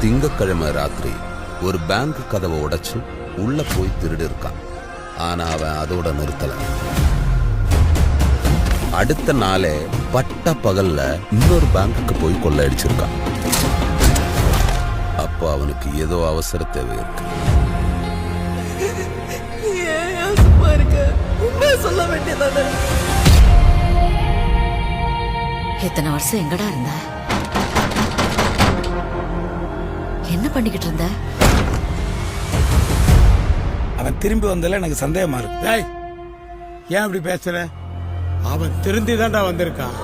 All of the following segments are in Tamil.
திங்கக்கிழமை ராத்திரி ஒரு பேங்க் கதவை உடைச்சு உள்ள போய் திருடி இருக்கான். ஆனா அவன் அதோட நிறுத்தல. அடுத்த நாளே பட்ட பகல்ல இன்னொரு பேங்குக்கு போய் கொள்ளையடிச்சிருக்கான். அப்போ அவனுக்கு ஏதோ அவசர தேவை இருக்கு. சொல்ல வேண்டியதானே? எத்தனை வருஷம் எங்கடா இருந்த? என்ன பண்ணிக்கிட்டு இருந்த? அவன் திரும்பி வந்தல எனக்கு சந்தேகமா இருக்கு. ஏன் அப்படி பேசுற? அவன் திருந்தி தான்டா வந்திருக்கான்.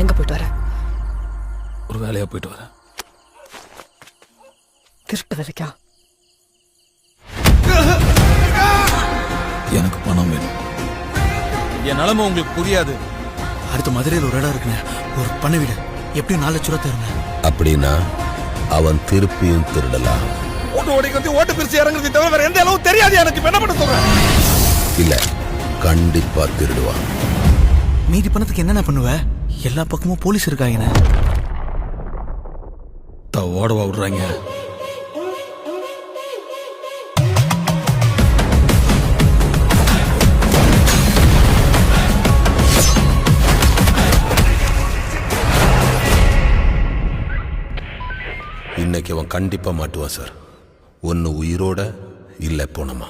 எங்க போயிட்டு வர? ஒரு வேலையா போயிட்டு வரேன். திருட்டு வரைக்கா? எனக்கு பணம் வேணும். என் நிலைமை உங்களுக்கு புரியாது. அடுத்த மதுரையில் ஒரு இடம் இருக்குங்க, ஒரு பண்ண வீடு, எப்படியும் 4 லட்சம் ரூபா தருங்க. அப்படின்னா அவன் திருப்பியும் திருடலாம். ஓட்டு ஓடிக்கிறது, ஓட்டு பிரிச்சு இறங்குறது தவிர வேற எந்த அளவு தெரியாது எனக்கு. என்ன பண்ண சொல்றேன்? இல்ல, கண்டிப்பா திருடுவான். மீதி பணத்துக்கு என்னென்ன பண்ணுவ? எல்லா பக்கமும் போலீஸ் இருக்காங்க. ஓடவா விடுறாங்க. இன்னைக்கு அவன் கண்டிப்பா மாட்டுவான் சார். ஒன்னு உயிரோட இல்ல போனமா.